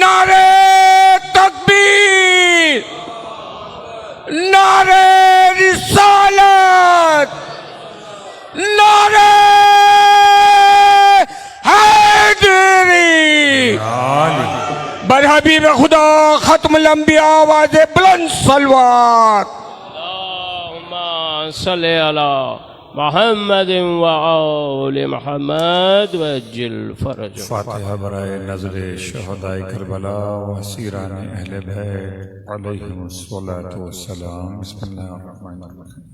نعرے تکبیر، نعرے رسالت، نعرے حیدری، بر حبیب خدا ختم الانبیاء آواز بلند صلوات۔ اللہم صلی علی محمد وآل محمد وجل فرج۔ فاتحہ برائے نظر شہداء کربلا و اسیران اہل بیت علیہم الصلاۃ والسلام۔ بسم اللہ الرحمن الرحیم۔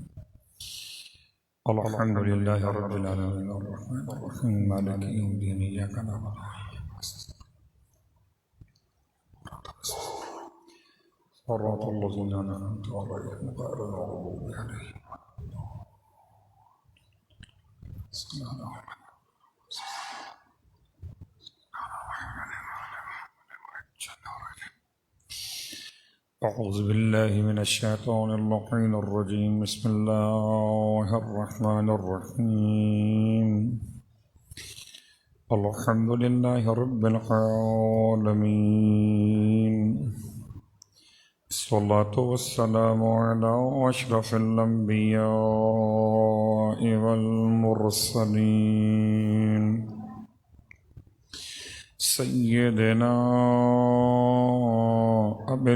الحمد للہ رب العالمین الرحمن الرحیم مالک یوم الدین ایاک نعبد و ایاک نستعین صراط الذین انعمت علیہم غیر المغضوب علیہم أعوذ بالله من الشيطان اللعين الرجيم بسم الله الرحمن الرحيم الحمد لله رب العالمين الصلاة والسلام على أشرف الأنبياء والمرسلين سيدنا أبي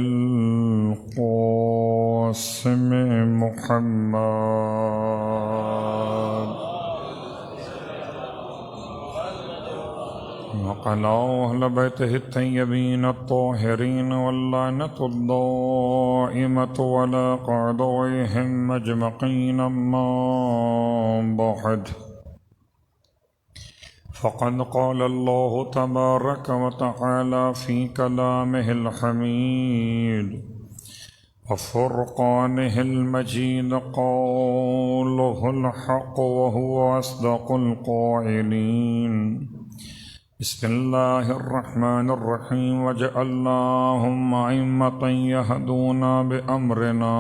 القاسم محمد وعلى أهل بيته الطيبين الطاهرين واللعنة الدائمة على أعدائهم أجمعين أما بعد فقد قال الله تبارك وتعالى في كلامه الحميد وفرقانه المجيد قوله الحق وهو أصدق القائلين بسم الله الرحمن الرحيم وجعلناهم أئمة يهدون بأمرنا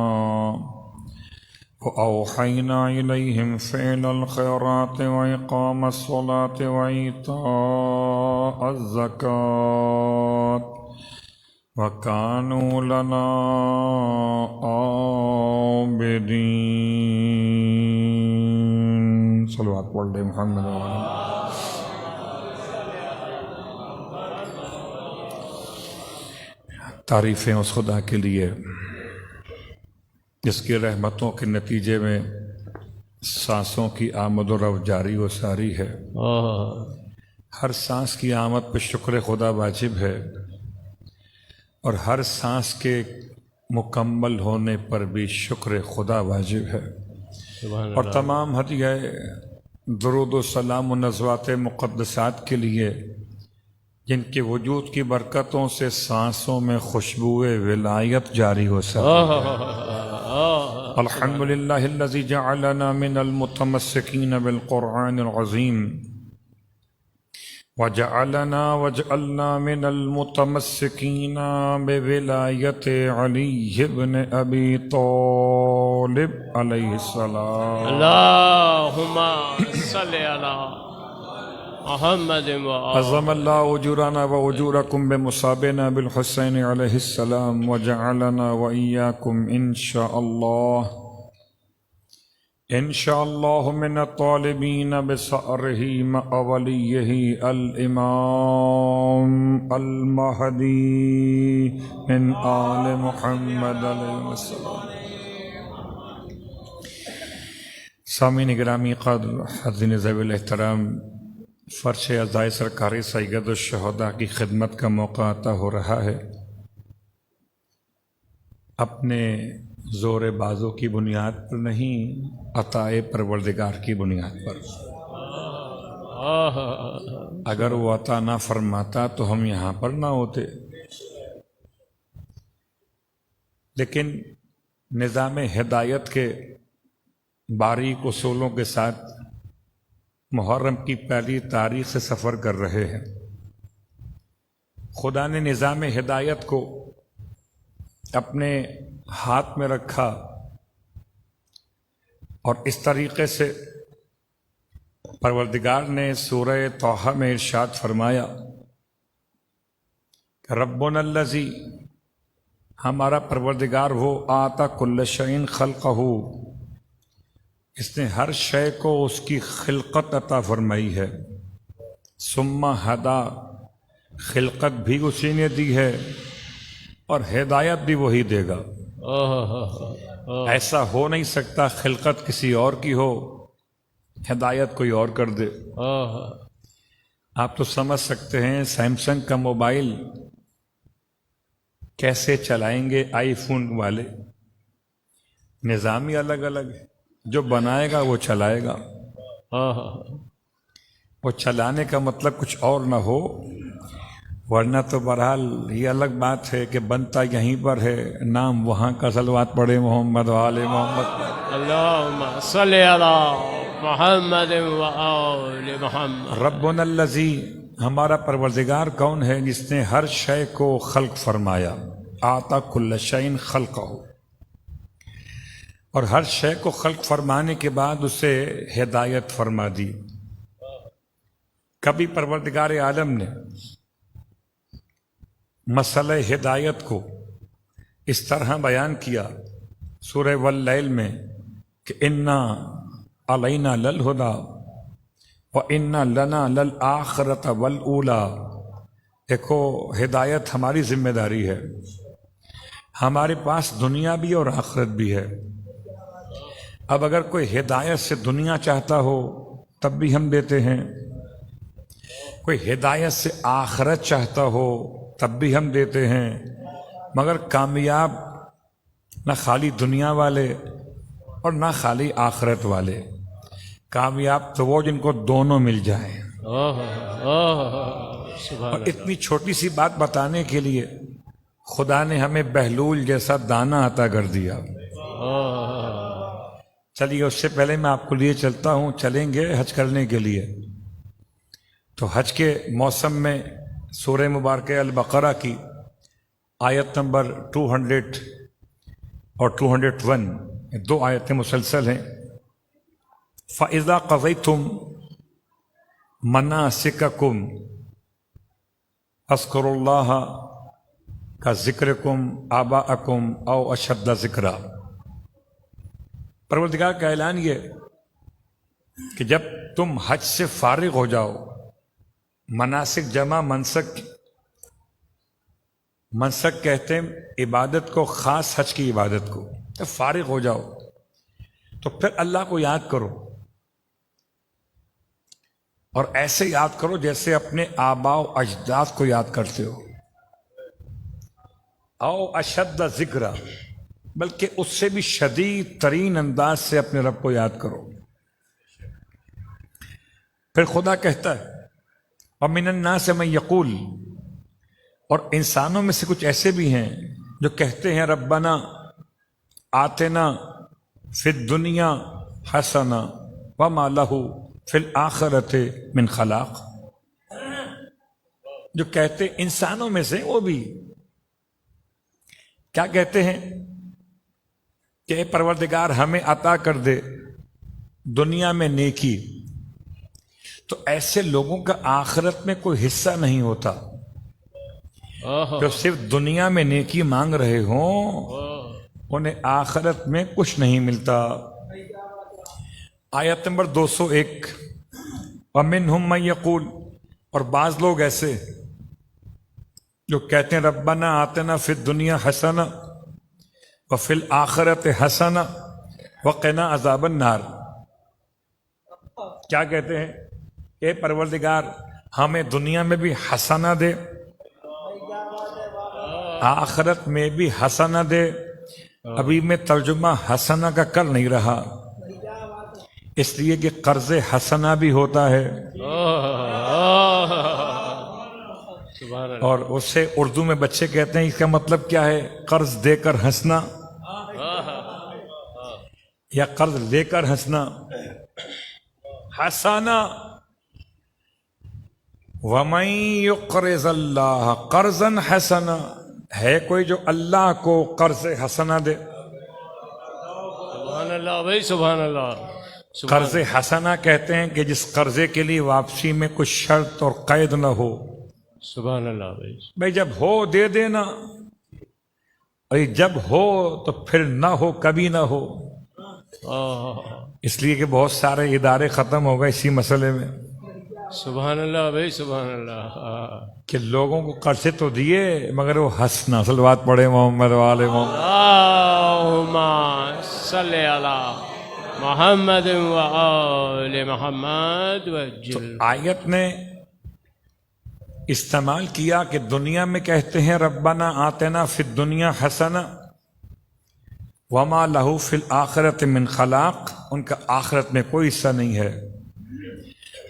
وأوحينا إليهم فعل الخيرات وإقام الصلاة وإيتاء الزكاة وكانوا لنا عابدين صلوات والد محمد وعلى تعریفیں اس خدا کے لیے جس کی رحمتوں کے نتیجے میں سانسوں کی آمد و رفت جاری و ساری ہے۔ ہر سانس کی آمد پہ شکر خدا واجب ہے اور ہر سانس کے مکمل ہونے پر بھی شکر خدا واجب ہے۔ اور تمام ہدیہ درود و سلام و نزوات مقدسات کے لیے جن کے وجود کی برکتوں سے سانسوں میں خوشبو ولایت جاری ہو سکے۔ الحمد للہ الذی جعلنا من المتمسکین بالقرآن العظیم وجعلنا من المتمسکین بولایت علی بن ابی طالب علیہ السلام۔ اللہم صلی علی محمد عظم اللہ اجورنا و اجورکم بمصابنا بالحسین علیہ السلام وجعلنا و ایاکم انشاءاللہ من الطالبین بثأرہ مع ولیہ الامام المہدی من آل محمد علیہ السلام۔ سامعین گرامی قدر، حاضرین ذوی الاحترام، فرش عزائے سرکاری سید الشہداء کی خدمت کا موقع عطا ہو رہا ہے۔ اپنے زور بازو کی بنیاد پر نہیں، عطائے پروردگار کی بنیاد پر۔ اگر وہ عطا نہ فرماتا تو ہم یہاں پر نہ ہوتے، لیکن نظام ہدایت کے باریک اصولوں کے ساتھ محرم کی پہلی تاریخ سے سفر کر رہے ہیں۔ خدا نے نظام ہدایت کو اپنے ہاتھ میں رکھا اور اس طریقے سے پروردگار نے سورہ طٰہٰ میں ارشاد فرمایا کہ ربنا الذی، ہمارا پروردگار وہ آتا کل شیء خلقہ، اس نے ہر شے کو اس کی خلقت عطا فرمائی ہے، ثم ہدا، خلقت بھی اسی نے دی ہے اور ہدایت بھی وہی دے گا۔ ایسا ہو نہیں سکتا خلقت کسی اور کی ہو، ہدایت کوئی اور کر دے۔ آپ تو سمجھ سکتے ہیں سیمسنگ کا موبائل کیسے چلائیں گے آئی فون والے، نظام ہی الگ الگ ہے، جو بنائے گا وہ چلائے گا، وہ چلانے کا مطلب کچھ اور نہ ہو، ورنہ تو بہرحال یہ الگ بات ہے کہ بنتا یہیں پر ہے، نام وہاں کا، صلوات پڑھے محمد و آل محمد۔ اللہم صلی علی محمد و آل محمد۔ ربنا الذی، ہمارا پروردگار کون ہے جس نے ہر شے کو خلق فرمایا، آتا کل شیء خلقہ، اور ہر شے کو خلق فرمانے کے بعد اسے ہدایت فرما دی۔ کبھی پروردگار عالم نے مسئلہ ہدایت کو اس طرح بیان کیا سورہ واللیل میں کہ انا علینا للہدی وَإِنَّ لَنَا لَلْآخِرَةَ وَالْأُولَىٰ۔ دیکھو ہدایت ہماری ذمہ داری ہے، ہمارے پاس دنیا بھی اور آخرت بھی ہے۔ اب اگر کوئی ہدایت سے دنیا چاہتا ہو تب بھی ہم دیتے ہیں، کوئی ہدایت سے آخرت چاہتا ہو تب بھی ہم دیتے ہیں، مگر کامیاب نہ خالی دنیا والے اور نہ خالی آخرت والے، کامیاب تو وہ جن کو دونوں مل جائیں۔ اور اتنی چھوٹی سی بات بتانے کے لیے خدا نے ہمیں بہلول جیسا دانہ عطا کر دیا۔ چلیے اس سے پہلے میں آپ کو لیے چلتا ہوں، چلیں گے حج کرنے کے لیے، تو حج کے موسم میں سورہ مبارکہ البقرہ کی آیت نمبر 200 اور 201، دو آیتیں مسلسل ہیں۔ فَإِذَا قَضَيْتُمْ مَنَاسِكَكُمْ فَاذْكُرُوا اللَّهَ كَذِكْرِكُمْ آبَاءَكُمْ أَوْ أَشَدَّ ذِكْرًا۔ پروردگار کا اعلان یہ کہ جب تم حج سے فارغ ہو جاؤ، مناسک جمع منسک، منسک کہتے ہیں عبادت کو، خاص حج کی عبادت کو، جب فارغ ہو جاؤ تو پھر اللہ کو یاد کرو، اور ایسے یاد کرو جیسے اپنے آباء و اجداد کو یاد کرتے ہو، او اشد ذکر، بلکہ اس سے بھی شدید ترین انداز سے اپنے رب کو یاد کرو۔ پھر خدا کہتا ہے وَمِنَ النَّاسِ مَن یقول، اور انسانوں میں سے کچھ ایسے بھی ہیں جو کہتے ہیں ربنا آتنا فی الدنیا حسنہ وما لہ فی الآخرۃ من خلاق، جو کہتے انسانوں میں سے وہ بھی کیا کہتے ہیں کہ اے پروردگار ہمیں عطا کر دے دنیا میں نیکی، تو ایسے لوگوں کا آخرت میں کوئی حصہ نہیں ہوتا، جو صرف دنیا میں نیکی مانگ رہے ہوں انہیں آخرت میں کچھ نہیں ملتا۔ آیت نمبر 201، وَمِنْهُمْ مَن یقول، اور بعض لوگ ایسے جو کہتے ہیں ربنا آتنا فی الدنیا حسنہ وفی الآخرۃ حسنہ وقنا عذاب النار، کیا کہتے ہیں اے پروردگار ہمیں دنیا میں بھی حسنہ دے، آخرت میں بھی حسنہ دے۔ ابھی میں ترجمہ حسنہ کا کر نہیں رہا، اس لیے کہ قرض حسنہ بھی ہوتا ہے، اور اسے اردو میں بچے کہتے ہیں اس کا مطلب کیا ہے، قرض دے کر ہنسنا یا قرض لے کر ہنسنا۔ حسنہ وَمَن يُقْرِضِ اللَّهَ قَرْضًا حَسَنًا، ہے کوئی جو اللہ کو قرض حسنہ دے؟ سبحان اللہ بھائی، سبحان اللہ۔ قرض حسنہ کہتے ہیں کہ جس قرضے کے لیے واپسی میں کچھ شرط اور قید نہ ہو. سبحان اللہ بھائی. بھائی جب ہو دے دینا، اور جب ہو تو پھر نہ ہو کبھی نہ ہو. اس لیے کہ بہت سارے ادارے ختم ہو گئے اسی مسئلے میں سبحان اللہ بھائی. سبحان اللہ. کہ لوگوں کو قرضے تو دیے مگر وہ ہنسنا. صلوات پڑھے محمد والے محمد. اللہم صلی علی محمد و آل محمد وجل. آیت نے استعمال کیا کہ دنیا میں کہتے ہیں ربنا آتنا فی الدنیا حسنہ وما لہ فی الآخرۃ من خلاق. ان کا آخرت میں کوئی حصہ نہیں ہے.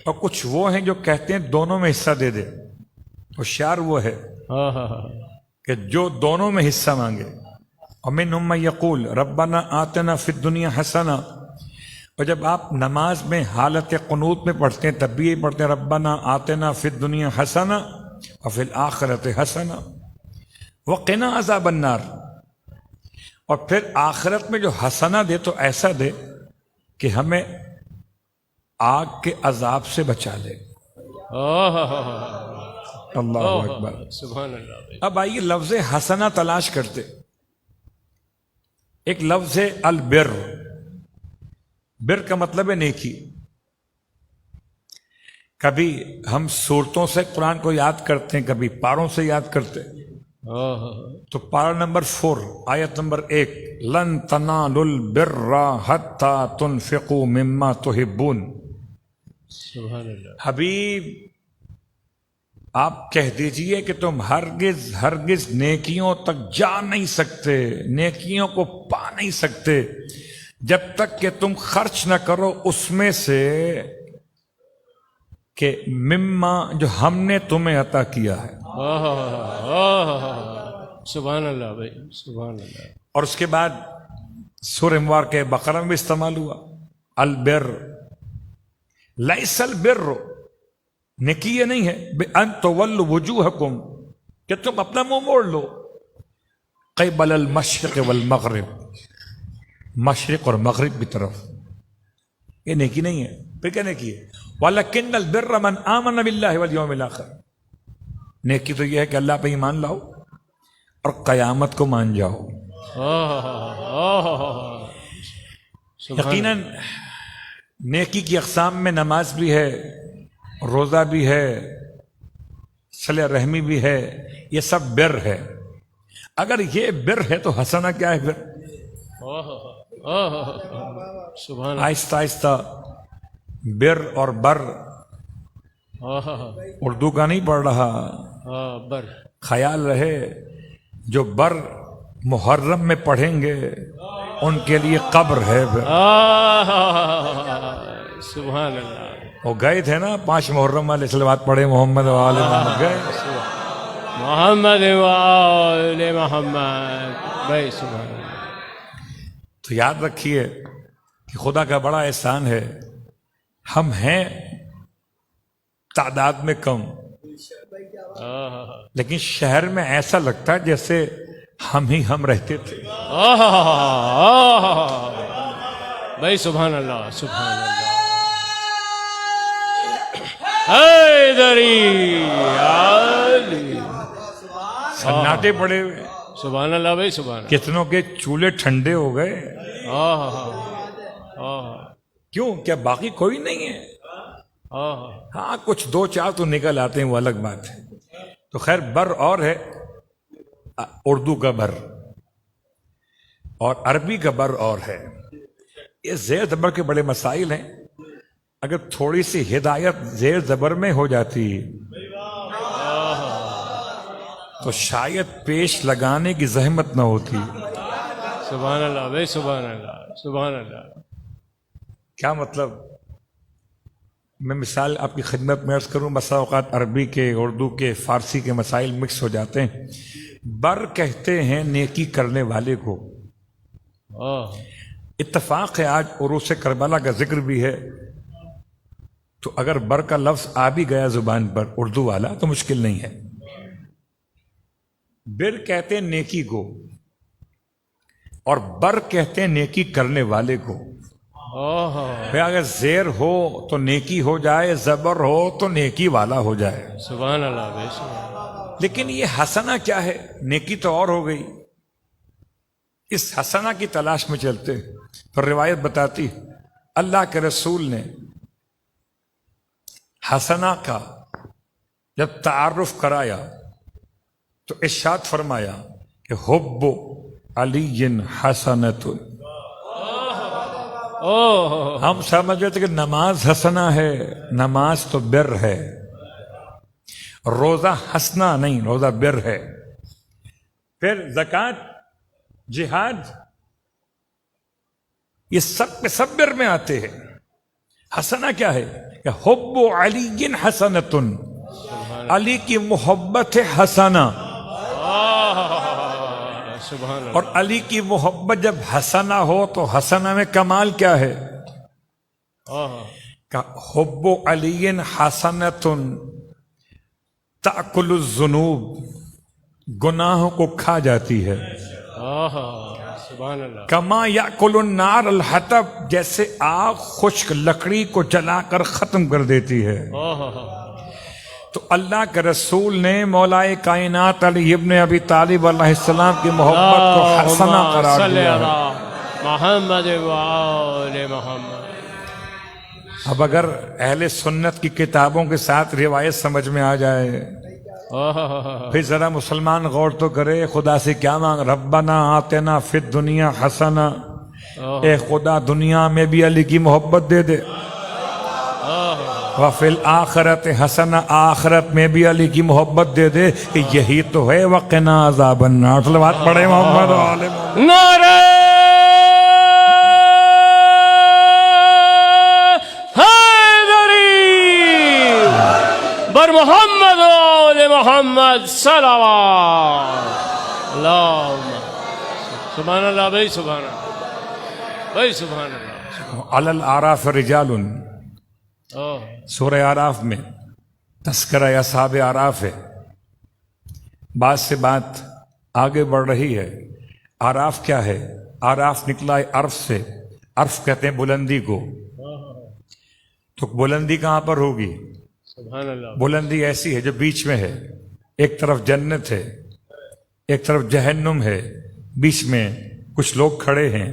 اور کچھ وہ ہیں جو کہتے ہیں دونوں میں حصہ دے دے. ہوشیار وہ ہے کہ جو دونوں میں حصہ مانگے. ومنہم من یقول ربنا آتنا فی الدنیا حسنہ. اور جب آپ نماز میں حالت قنوت میں پڑھتے ہیں تب بھی یہ پڑھتے ہیں ربنا آتنا فی الدنیا حسنہ وفی الآخرۃ حسنہ وقنا عذاب النار. اور پھر آخرت میں جو حسنہ دے تو ایسا دے کہ ہمیں آگ کے عذاب سے بچا لے. اللہ اکبر. سبحان اللہ. اب آئیے لفظ حسنہ تلاش کرتے. ایک لفظ ہے البر. بر کا مطلب ہے نیکی. کبھی ہم صورتوں سے قرآن کو یاد کرتے ہیں، کبھی پاروں سے یاد کرتے ہیں. تو پارہ نمبر 4 آیت نمبر 1 لن تنالوا البر حتی تنفقوا مما تحبون. سبحان اللہ. حبیب آپ کہہ دیجئے کہ تم ہرگز نیکیوں تک جا نہیں سکتے، نیکیوں کو پا نہیں سکتے جب تک کہ تم خرچ نہ کرو اس میں سے کہ مما جو ہم نے تمہیں عطا کیا ہے. سبحان اللہ بھائی. سبحان اللہ. اور اس کے بعد سورہ مبارکہ بقرہ میں بھی استعمال ہوا البر. لیس البر نیکی یہ نہیں ہے بأن تولوا وجوہکم کہ تم اپنا منہ موڑ لو قبل المشرق والمغرب، مشرق اور مغرب کی طرف. یہ نیکی نہیں ہے. پھر کیا نیکی ہے؟ وَلَكِنَّ الْبِرَّ مَنْ آمَنَ بِاللَّهِ وَالْيَوْمِ الْآخِرِ. نیکی تو یہ ہے کہ اللہ پہ ایمان لاؤ اور قیامت کو مان جاؤ. یقیناً نیکی کی اقسام میں نماز بھی ہے، روزہ بھی ہے، صلہ رحمی بھی ہے. یہ سب بر ہے. اگر یہ بر ہے تو حسنہ کیا ہے پھر؟ سبحان. آہستہ آہستہ بر اور بر اردو کا نہیں پڑھ رہا، بر. خیال رہے جو بر محرم میں پڑھیں گے ان کے لیے قبر ہے. سبحان اللہ. وہ گئے تھے نا 5 محرم والے صلوات پڑھے محمد وآل محمد گئے. محمد و آل محمد بھائی. سبحان اللہ. تو یاد رکھیے کہ خدا کا بڑا احسان ہے. ہم ہیں تعداد میں کم، لیکن شہر میں ایسا لگتا ہے جیسے ہم رہتے تھے. بھائی سبحان اللہ. سبحان اللہ. حیدری علی. سناٹے پڑے ہوئے. سبحان اللہ بھائی. سبحان. کتنوں کے چولہے ٹھنڈے ہو گئے. کیوں؟ کیا باقی کوئی نہیں ہے؟ ہاں کچھ 2-4 تو نکل آتے ہیں، وہ الگ بات ہے. تو خیر بر اور ہے، اردو کا بر اور عربی کا بر اور ہے. یہ زیر زبر کے بڑے مسائل ہیں. اگر تھوڑی سی ہدایت زیر زبر میں ہو جاتی تو شاید پیش لگانے کی زحمت نہ ہوتی. سبحان اللہ بھائی. سبحان اللہ. سبحان اللہ. کیا مطلب؟ میں مثال آپ کی خدمت میں عرض کروں. بسا اوقات عربی کے، اردو کے، فارسی کے مسائل مکس ہو جاتے ہیں. بر کہتے ہیں نیکی کرنے والے کو. اتفاق ہے آج عروس کربلا کا ذکر بھی ہے، تو اگر بر کا لفظ آ بھی گیا زبان پر اردو والا تو مشکل نہیں ہے. بر کہتے ہیں نیکی کو اور بر کہتے ہیں نیکی کرنے والے کو. پھر اگر زیر ہو تو نیکی ہو جائے، زبر ہو تو نیکی والا ہو جائے. سبحان اللہ بھائی سبحان اللہ. لیکن یہ حسنہ کیا ہے؟ نیکی تو اور ہو گئی. اس حسنہ کی تلاش میں چلتے تو روایت بتاتی اللہ کے رسول نے حسنہ کا جب تعارف کرایا تو ارشاد فرمایا کہ حب علی حسنۃ. ہم سمجھ رہے تھے کہ نماز حسنہ ہے، نماز تو بر ہے، روزہ حسنہ نہیں، روزہ بر ہے. پھر زکوٰۃ، جہاد، یہ سب کے سب بر میں آتے ہیں. حسنہ کیا ہے کہ حب علی حسنۃ، علی کی محبت ہے حسنہ. سبحان اللہ. اور علی کی محبت جب حسنہ ہو تو حسنہ میں کمال کیا ہے کہ حب علی حسنۃ تأکل الذنوب، گناہوں کو کھا جاتی ہے. سبحان اللہ. کما یأکل النار الحطب، جیسے آگ خشک لکڑی کو جلا کر ختم کر دیتی ہے. تو اللہ کے رسول نے مولا کائنات علی ابن ابی طالب علیہ السلام کی محبت کو حسنہ قرار دیا ہے. محمد وآل محمد. اب اگر اہل سنت کی کتابوں کے ساتھ روایت سمجھ میں آ جائے پھر ذرا مسلمان غور تو کرے، خدا سے کیا مانگ؟ ربنا آتنا فی الدنیا حسنہ، اے خدا دنیا میں بھی علی کی محبت دے دے. وفی الآخرت حسنہ، آخرت میں بھی علی کی محبت دے دے. کہ یہی تو ہے وقنا عذاب النار. صلوات پڑھے محمد و آل محمد. نعرہ حیدری بر محمد و آل محمد صلوات. اللہم سبحان اللہ بھائی سبحان اللہ بھائی سبحان اللہ. علی الاعراف رجال، سورہ اعراف میں تذکرہ اصحاب اعراف ہے. بات سے بات آگے بڑھ رہی ہے. اعراف کیا ہے؟ اعراف نکلا ہے عرف سے. عرف کہتے ہیں بلندی کو. تو بلندی کہاں پر ہوگی؟ سبحان اللہ. بلندی ایسی ہے جو بیچ میں ہے. ایک طرف جنت ہے، ایک طرف جہنم ہے، بیچ میں کچھ لوگ کھڑے ہیں.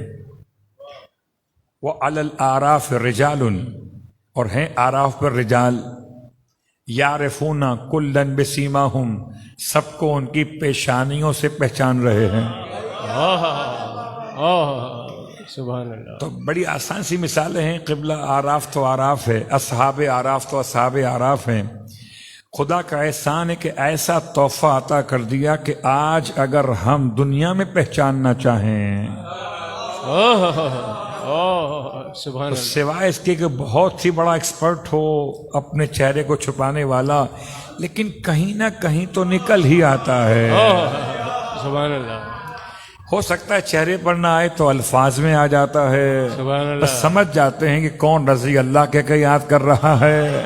وہ علی الاعراف رجال، اور ہیں اعراف پر رجال. یعرفون کلا بسیماہم، سب کو ان کی پیشانیوں سے پہچان رہے ہیں. سبحان اللہ. تو بڑی آسان سی مثالیں ہیں. قبلہ اعراف تو اعراف ہے، اصحاب اعراف تو اصحاب اعراف ہیں. خدا کا احسان ہے کہ ایسا تحفہ عطا کر دیا کہ آج اگر ہم دنیا میں پہچاننا چاہیں سبحان تو اللہ. سوائے اس کے کہ بہت ہی بڑا ایکسپرٹ ہو اپنے چہرے کو چھپانے والا، لیکن کہیں نہ کہیں تو نکل ہی آتا ہے. سبحان اللہ. ہو سکتا ہے چہرے پر نہ آئے تو الفاظ میں آ جاتا ہے. سبحان اللہ. بس سمجھ جاتے ہیں کہ کون رضی اللہ کہہ کے یاد کر رہا ہے،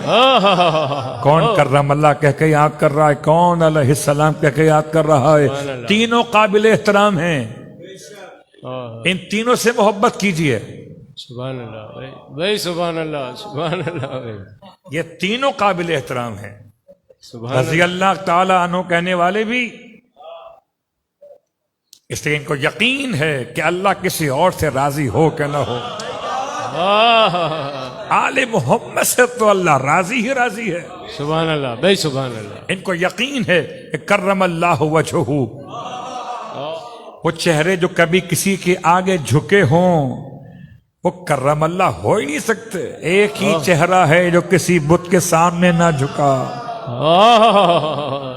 کون کرم اللہ کہہ کے یاد کر رہا ہے، کون علیہ السلام کہہ کے یاد کر رہا ہے. تینوں قابل احترام ہیں. ان تینوں سے محبت کیجیے. سبحان اللہ بھائی سبحان اللہ. سبحان اللہ بھائی. یہ تینوں قابل احترام ہیں. سبحان رضی اللہ تعالی عنہ کہنے والے بھی، اس لیے ان کو یقین ہے کہ اللہ کسی اور سے راضی ہو کہ نہ ہو، آل محمد سے تو اللہ راضی ہی راضی ہے. سبحان اللہ بھائی سبحان اللہ. ان کو یقین ہے کہ کرم اللہ وجہہ، وہ چہرے جو کبھی کسی کے آگے جھکے ہوں وہ کرم اللہ ہو ہی نہیں سکتے. ایک ہی چہرہ ہے جو کسی بت کے سامنے نہ جھکا،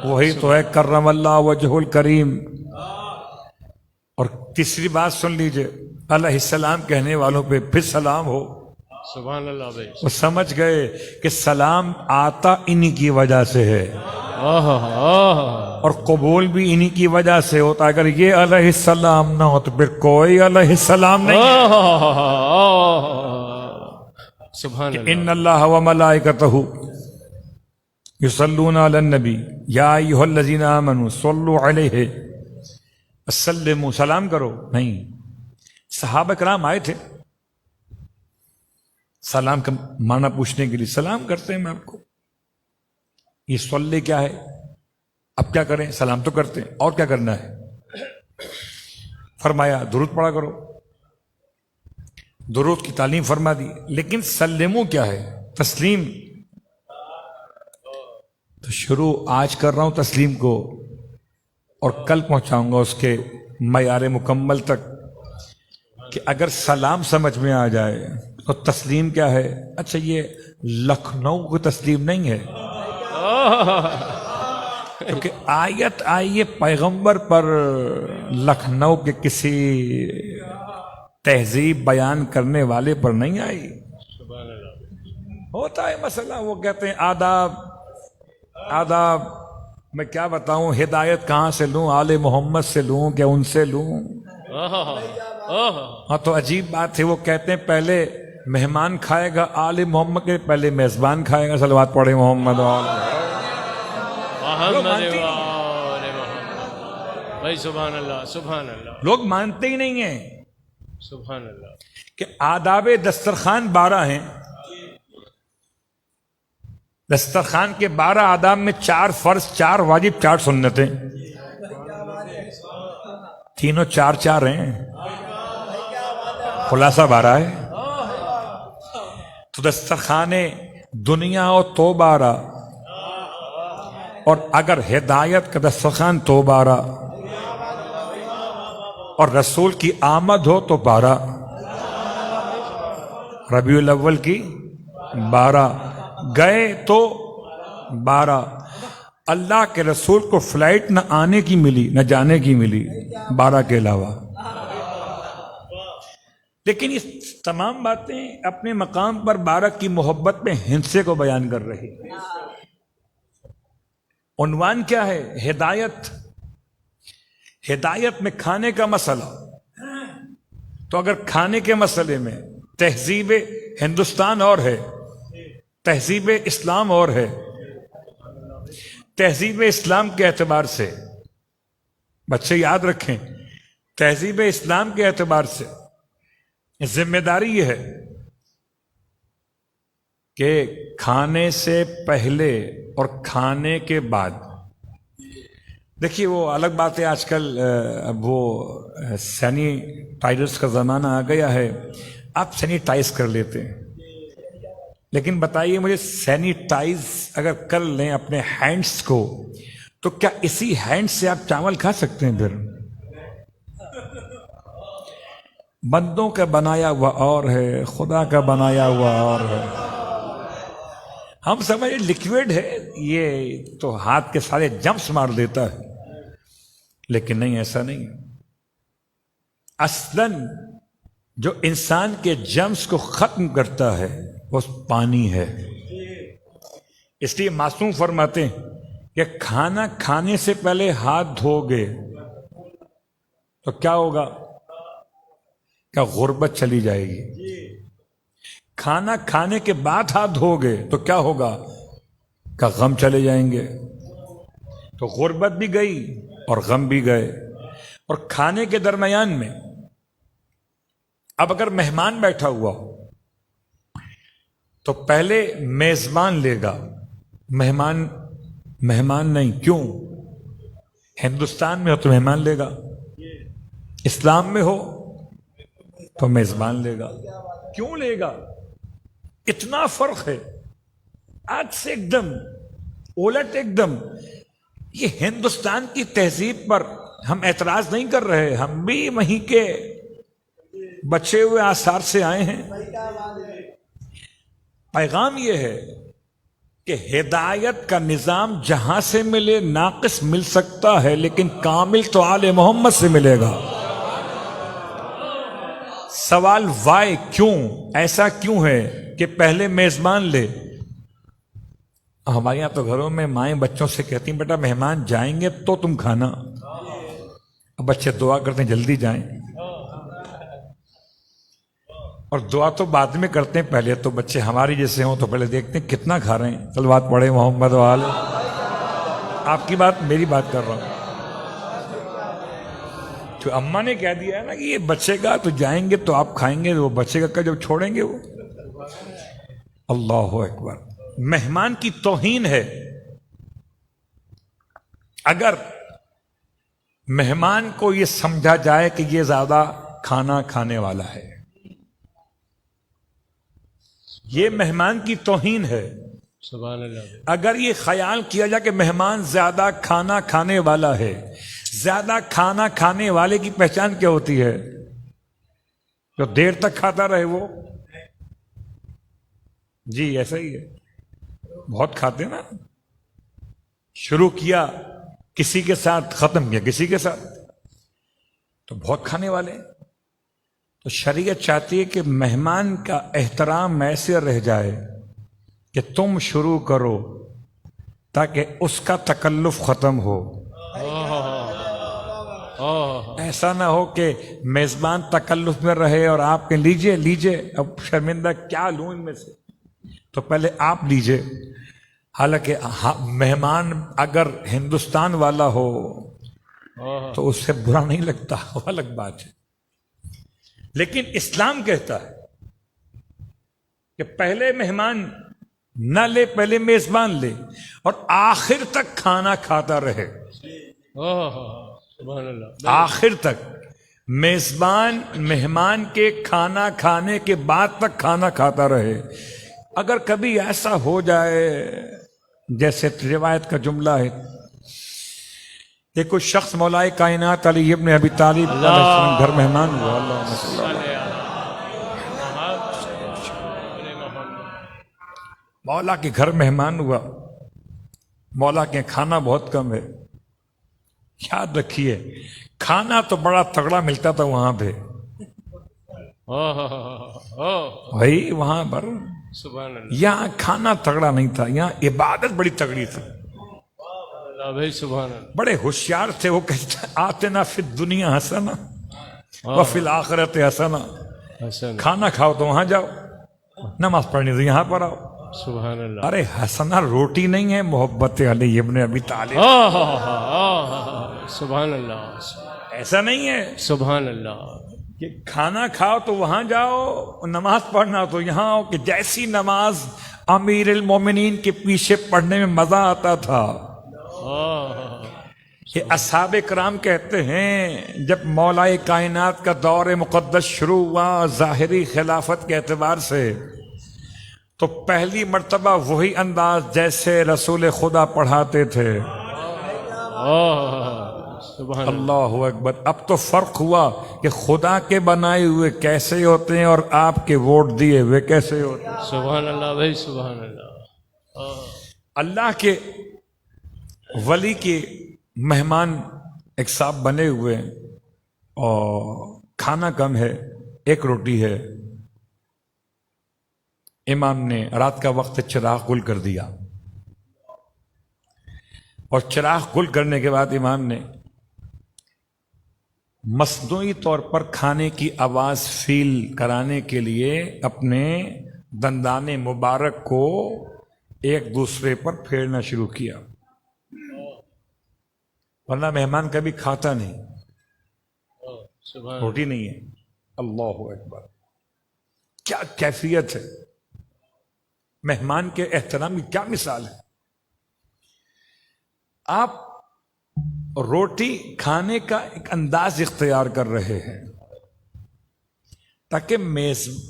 وہی تو ہے کرم اللہ وجہ الکریم. اور تیسری بات سن لیجئے، علیہ السلام کہنے والوں پہ پھر سلام ہو. سبحان اللہ بھائی. وہ سمجھ گئے کہ سلام آتا انہی کی وجہ سے ہے اور قبول بھی انہی کی وجہ سے ہوتا. اگر یہ علیہ السلام نہ ہو تو پھر کوئی علیہ السلام نہیں. سبحان اللہ. ان اللہ و ملائکتہ یصلون علی النبی یا ایھا الذین آمنوا صلوا علیہ وسلموا. سلام کرو. نہیں، صحابہ کرام آئے تھے سلام کا معنی پوچھنے کے لیے سلام کرتے ہیں میں آپ کو. یہ صلی کیا ہے؟ اب کیا کریں؟ سلام تو کرتے ہیں، اور کیا کرنا ہے؟ فرمایا درود پڑھا کرو، درود کی تعلیم فرما دی. لیکن سلمو کیا ہے؟ تسلیم. تو شروع آج کر رہا ہوں تسلیم کو، اور کل پہنچاؤں گا اس کے معیار مکمل تک کہ اگر سلام سمجھ میں آ جائے تو تسلیم کیا ہے. اچھا یہ لکھنؤ کی تسلیم نہیں ہے، کیونکہ آیت آئی ہے پیغمبر پر، لکھنؤ کے کسی تہذیب بیان کرنے والے پر نہیں آئی. ہوتا ہے مسئلہ، وہ کہتے ہیں آداب آداب. میں کیا بتاؤں ہدایت کہاں سے لوں؟ آل محمد سے لوں کہ ان سے لوں؟ ہاں تو عجیب بات ہے، وہ کہتے ہیں پہلے مہمان کھائے گا آل محمد کے، پہلے میزبان کھائے گا. صلوات پڑھے محمد بھائی سبحان اللہ سبحان اللہ. لوگ مانتے ہی نہیں ہیں سبحان اللہ. کہ آداب دسترخوان 12 ہیں. دسترخوان کے 12 آداب میں 4 فرض، 4 واجب، 4 سنتیں، تینوں 4 4 ہیں، خلاصہ 12 ہے. تو دسترخوان دنیا ہو تو 12، اور اگر ہدایت کا دسترخوان تو 12، اور رسول کی آمد ہو تو 12، ربیع الاول کی 12، گئے تو 12. اللہ کے رسول کو فلائٹ نہ آنے کی ملی نہ جانے کی ملی 12 کے علاوہ. لیکن یہ تمام باتیں اپنے مقام پر 12 کی محبت میں ہندسے کو بیان کر رہی. عنوان کیا ہے؟ ہدایت. ہدایت میں کھانے کا مسئلہ. تو اگر کھانے کے مسئلے میں تہذیب ہندوستان اور ہے، تہذیب اسلام اور ہے. تہذیب اسلام کے اعتبار سے بچے یاد رکھیں، تہذیب اسلام کے اعتبار سے ذمہ داری یہ ہے کہ کھانے سے پہلے اور کھانے کے بعد، دیکھیے وہ الگ بات ہے آج کل اب وہ سینیٹائزرز کا زمانہ آ گیا ہے، آپ سینیٹائز کر لیتے ہیں. لیکن بتائیے مجھے، سینیٹائز اگر کر لیں اپنے ہینڈز کو تو کیا اسی ہینڈ سے آپ چاول کھا سکتے ہیں؟ پھر بندوں کا بنایا ہوا اور ہے، خدا کا بنایا ہوا اور ہے. ہم سمجھے لیکوڈ ہے یہ تو ہاتھ کے سارے جمس مار دیتا ہے، لیکن نہیں، ایسا نہیں. اصلاً جو انسان کے جمس کو ختم کرتا ہے وہ پانی ہے. اس لیے معصوم فرماتے ہیں کہ کھانا کھانے سے پہلے ہاتھ دھو گے تو کیا ہوگا؟ کیا غربت چلی جائے گی. کھانا کھانے کے بعد ہاتھ دھو گے تو کیا ہوگا؟ کیا غم چلے جائیں گے. تو غربت بھی گئی اور غم بھی گئے. اور کھانے کے درمیان میں اب اگر مہمان بیٹھا ہوا ہو تو پہلے میزبان لے گا، مہمان نہیں. کیوں؟ ہندوستان میں ہو تو مہمان لے گا، اسلام میں ہو تو میزبان لے گا. کیوں لے گا؟ اتنا فرق ہے آج سے ایک دم الٹ. ایک دم یہ ہندوستان کی تہذیب پر ہم اعتراض نہیں کر رہے، ہم بھی وہیں کے بچے ہوئے آثار سے آئے ہیں. پیغام یہ ہے کہ ہدایت کا نظام جہاں سے ملے ناقص مل سکتا ہے، لیکن کامل تو آل محمد سے ملے گا. سوال وائے، کیوں ایسا کیوں ہے کہ پہلے میزبان لے؟ ہمارے یہاں تو گھروں میں مائیں بچوں سے کہتی ہیں بیٹا مہمان جائیں گے تو تم کھانا. اب بچے دعا کرتے ہیں جلدی جائیں، اور دعا تو بعد میں کرتے ہیں، پہلے تو بچے ہماری جیسے ہوں تو پہلے دیکھتے ہیں کتنا کھا رہے ہیں. صلوات پڑھے محمد وآل. آپ کی بات میری بات کر رہا ہوں. جو اماں نے کہہ دیا ہے نا کہ یہ بچے گا تو جائیں گے تو آپ کھائیں گے، وہ بچے گا جب چھوڑیں گے وہ اللہ اکبر. مہمان کی توہین ہے اگر مہمان کو یہ سمجھا جائے کہ یہ زیادہ کھانا کھانے والا ہے. یہ مہمان کی توہین ہے. سبحان اللہ. اگر یہ خیال کیا جائے کہ مہمان زیادہ کھانا کھانے والا ہے. زیادہ کھانا کھانے والے کی پہچان کیا ہوتی ہے؟ جو دیر تک کھاتا رہے وہ. جی ایسا ہی ہے. بہت کھاتے نا. شروع کیا کسی کے ساتھ, ختم کیا کسی کے ساتھ, تو بہت کھانے والے. تو شریعت چاہتی ہے کہ مہمان کا احترام ایسے رہ جائے کہ تم شروع کرو تاکہ اس کا تکلف ختم ہو. ایسا نہ ہو کہ میزبان تکلف میں رہے اور آپ کے لیجئے اب شرمندہ کیا لوں ان میں سے, تو پہلے آپ لیجئے. حالانکہ مہمان اگر ہندوستان والا ہو تو اس سے برا نہیں لگتا, وہ الگ بات ہے. لیکن اسلام کہتا ہے کہ پہلے مہمان نہ لے, پہلے میزبان لے اور آخر تک کھانا کھاتا رہے. سبحان اللہ. آخر تک میزبان مہمان کے کھانا کھانے کے بعد تک کھانا کھاتا رہے. اگر کبھی ایسا ہو جائے جیسے روایت کا جملہ ہے کہ کوئی شخص مولائے کائنات علی ابن ابی طالب علیہ السلام گھر مہمان ہوا, مولا کے گھر مہمان ہوا, مولا کے کھانا بہت کم ہے. یاد رکھیے کھانا تو بڑا تگڑا ملتا تھا وہاں پہ, بھائی وہاں پر. سبحان اللہ. یہاں کھانا تگڑا نہیں تھا, یہاں عبادت بڑی تگڑی تھی. بھائی سبحان اللہ. بڑے ہوشیار تھے وہ, کہتے آتے نا فی الدنیا حسنا وفی الآخرت حسنا. کھانا کھاؤ تو وہاں جاؤ, نماز پڑھنی تو یہاں پر آؤ. سبحان اللہ. ارے حسنا روٹی نہیں ہے, محبت علی ابن ابی طالب. سبحان اللہ. ایسا نہیں ہے سبحان اللہ. کہ کھانا کھاؤ تو وہاں جاؤ, نماز پڑھنا تو یہاں آؤ. کہ جیسی نماز امیر المومنین کے پیچھے پڑھنے میں مزہ آتا تھا. کہ اصحاب کرام کہتے ہیں جب مولائے کائنات کا دور مقدس شروع ہوا ظاہری خلافت کے اعتبار سے, تو پہلی مرتبہ وہی انداز جیسے رسول خدا پڑھاتے تھے. اللہ اکبر. اب تو فرق ہوا کہ خدا کے بنائے ہوئے کیسے ہوتے ہیں اور آپ کے ووٹ دیے ہوئے کیسے ہوتے ہیں. سبحان اللہ بھائی سبحان اللہ. اللہ کے ولی کے مہمان ایک صاحب بنے ہوئے اور کھانا کم ہے, ایک روٹی ہے. امام نے رات کا وقت چراغ گل کر دیا, اور چراغ گل کرنے کے بعد امام نے مصنوعی طور پر کھانے کی آواز فیل کرانے کے لیے اپنے دندان مبارک کو ایک دوسرے پر پھیرنا شروع کیا. ورنہ مہمان کبھی کھاتا نہیں, روٹی نہیں ہے. اللہ اکبر. کیا کیفیت ہے, مہمان کے احترام کی کیا مثال ہے. آپ روٹی کھانے کا ایک انداز اختیار کر رہے ہیں تاکہ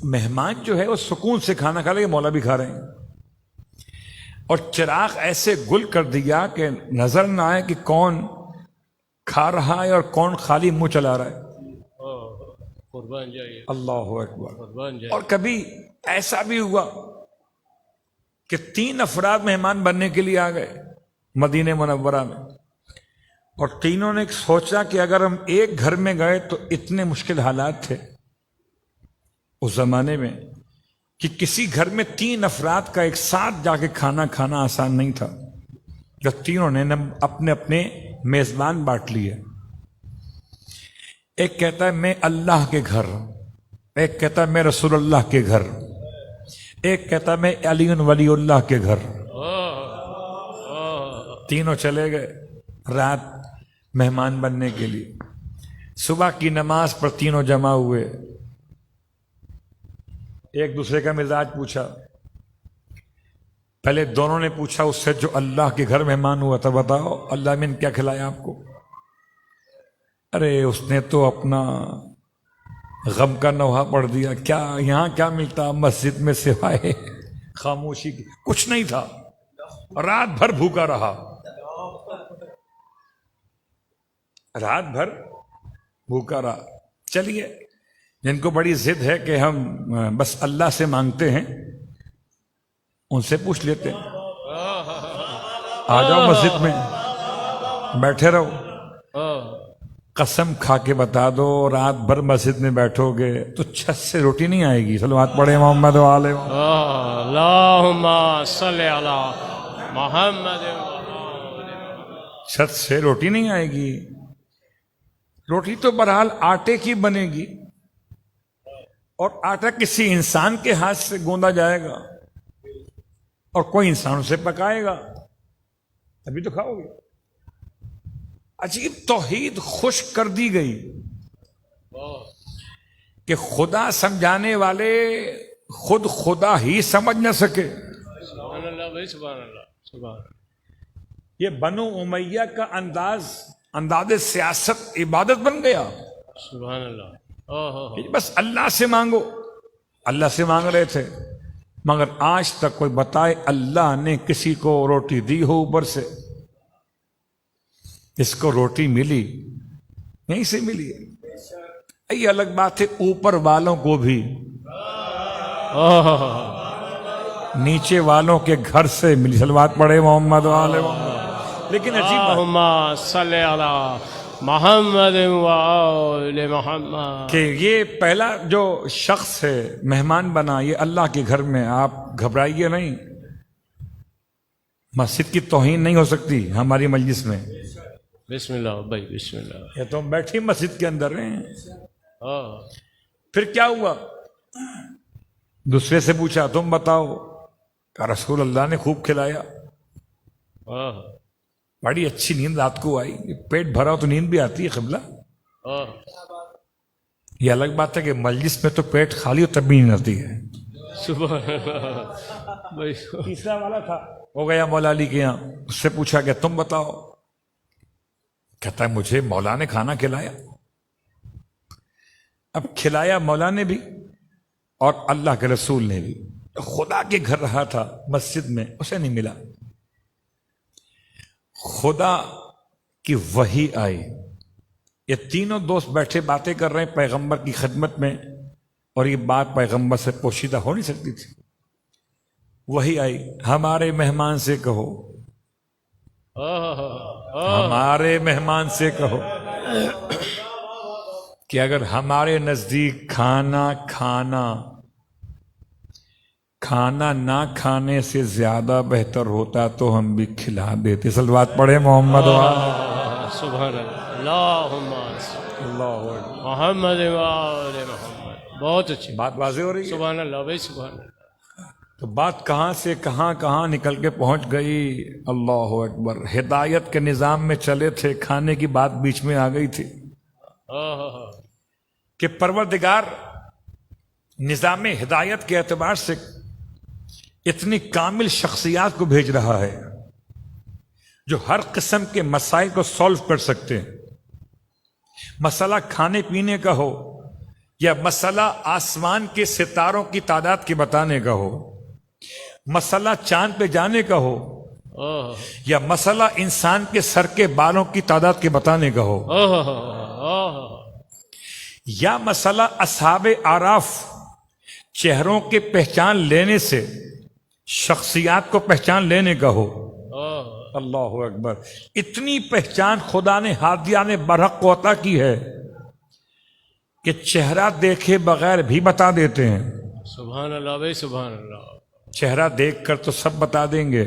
مہمان جو ہے وہ سکون سے کھانا کھا لے. مولا بھی کھا رہے ہیں, اور چراغ ایسے گل کر دیا کہ نظر نہ آئے کہ کون کھا رہا ہے اور کون خالی منہ چلا رہا ہے. قربان جائیے. اللہ اکبر. قربان جائیے. اور کبھی ایسا بھی ہوا کہ 3 افراد مہمان بننے کے لیے آ گئے مدینہ منورہ میں, اور تینوں نے سوچا کہ اگر ہم ایک گھر میں گئے تو اتنے مشکل حالات تھے اس زمانے میں کہ کسی گھر میں 3 افراد کا ایک ساتھ جا کے کھانا کھانا آسان نہیں تھا. جب تینوں نے اپنے اپنے میزبان بانٹ لیے. ایک کہتا ہے میں اللہ کے گھر, ایک کہتا ہے میں رسول اللہ کے گھر, ایک کہتا ہے میں علی ولی اللہ کے گھر. تینوں چلے گئے رات مہمان بننے کے لیے. صبح کی نماز پر تینوں جمع ہوئے, ایک دوسرے کا مزاج پوچھا. پہلے دونوں نے پوچھا اس سے جو اللہ کے گھر مہمان ہوا تھا، بتاؤ اللہ نے کیا کھلایا آپ کو؟ ارے اس نے تو اپنا غم کا نوحہ پڑھ دیا، کیا یہاں کیا ملتا مسجد میں سوائے خاموشی کی؟ کچھ نہیں تھا، رات بھر بھوکا رہا، رات بھر بھوکا رہا۔ چلیے جن کو بڑی ضد ہے کہ ہم بس اللہ سے مانگتے ہیں، ان سے پوچھ لیتے ہیں، آ جاؤ مسجد میں بیٹھے رہو، قسم کھا کے بتا دو رات بھر مسجد میں بیٹھو گے تو چھت سے روٹی نہیں آئے گی۔ صلوات پڑھے محمد والے اللہم صلی علی محمد۔ چھت سے روٹی نہیں آئے گی، روٹی تو بہرحال آٹے کی بنے گی، اور آٹا کسی انسان کے ہاتھ سے گوندا جائے گا اور کوئی انسان اسے پکائے گا، ابھی تو کھاؤ گے۔ عجیب توحید خشک کر دی گئی کہ خدا سمجھانے والے خود خدا ہی سمجھ نہ سکے۔ سبحان اللہ بھائی، سبحان اللہ، سبحان اللہ۔ یہ بنو امیہ کا انداز سیاست عبادت بن گیا۔ سبحان اللہ۔ بس اللہ سے مانگو، اللہ سے مانگ رہے تھے، مگر آج تک کوئی بتائے اللہ نے کسی کو روٹی دی ہو اوپر سے؟ اس کو روٹی ملی یہیں سے ملی ہے، یہ الگ بات ہے اوپر والوں کو بھی نیچے والوں کے گھر سے ملی۔ صلوات پڑھے محمد والے محمد۔ لیکن عجیب بات اللہم صلی علی محمد وآل محمد کہ یہ پہلا جو شخص ہے مہمان بنا یہ اللہ کے گھر میں، آپ گھبرائیے نہیں، مسجد کی توہین نہیں ہو سکتی ہماری مجلس میں۔ بسم اللہ بھائی، بسم اللہ۔ یہ تو ہم بیٹھے مسجد کے اندر ہیں۔ پھر کیا ہوا؟ دوسرے سے پوچھا تم بتاؤ، کہ رسول اللہ نے خوب کھلایا، بڑی اچھی نیند رات کو آئی، پیٹ بھرا ہو تو نیند بھی آتی ہے قبلہ۔ یہ الگ بات ہے کہ مجلس میں تو پیٹ خالی ہو تب بھی نیند آتی ہے۔ سبحان اللہ بھائی۔ تیسرا والا تھا، ہو گیا مولا علی کے یہاں، اس سے پوچھا کہ تم بتاؤ، کہتا ہے مجھے مولا نے کھانا کھلایا۔ اب کھلایا مولا نے بھی اور اللہ کے رسول نے بھی، خدا کے گھر رہا تھا مسجد میں، اسے نہیں ملا۔ خدا کی وحی آئی، یہ تینوں دوست بیٹھے باتیں کر رہے ہیں پیغمبر کی خدمت میں، اور یہ بات پیغمبر سے پوشیدہ ہو نہیں سکتی تھی۔ وحی آئی، ہمارے مہمان سے کہو، ہمارے مہمان سے کہو کہ اگر ہمارے نزدیک کھانا نہ کھانے سے زیادہ بہتر ہوتا تو ہم بھی کھلا دیتے۔ صلوات پڑھے محمد سبحان اللہ، اللہم محمد وآل محمد۔ بہت اچھی بات واضح ہو رہی ہے۔ سبحان اللہ بھائی، سبحان اللہ۔ تو بات کہاں سے کہاں نکل کے پہنچ گئی۔ اللہ اکبر، ہدایت کے نظام میں چلے تھے، کھانے کی بات بیچ میں آ گئی تھی کہ پروردگار نظام ہدایت کے اعتبار سے اتنی کامل شخصیات کو بھیج رہا ہے جو ہر قسم کے مسائل کو سولو کر سکتے ہیں۔ مسئلہ کھانے پینے کا ہو یا مسئلہ آسمان کے ستاروں کی تعداد کے بتانے کا ہو، مسئلہ چاند پہ جانے کا ہو یا مسئلہ انسان کے سر کے بالوں کی تعداد کے بتانے کا ہو، یا مسئلہ اصحاب اعراف چہروں کے پہچان لینے سے شخصیات کو پہچان لینے کا ہو۔ اللہ اکبر، اتنی پہچان خدا نے ہادیان برحق کو عطا کی ہے کہ چہرہ دیکھے بغیر بھی بتا دیتے ہیں۔ سبحان اللہ بھائی، سبحان اللہ۔ چہرہ دیکھ کر تو سب بتا دیں گے،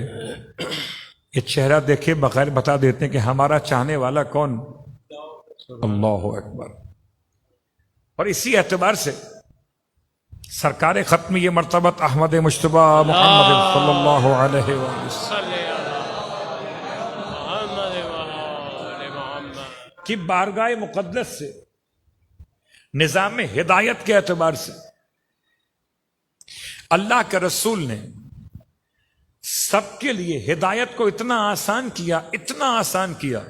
یہ چہرہ دیکھے بغیر بتا دیتے ہیں کہ ہمارا چاہنے والا کون۔ اللہ اکبر۔ اور اسی اعتبار سے سرکار ختم یہ مرتبت احمد مجتبی محمد صلی اللہ علیہ وسلم کی بارگاہ مقدس سے، نظام ہدایت کے اعتبار سے اللہ کے رسول نے سب کے لیے ہدایت کو اتنا آسان کیا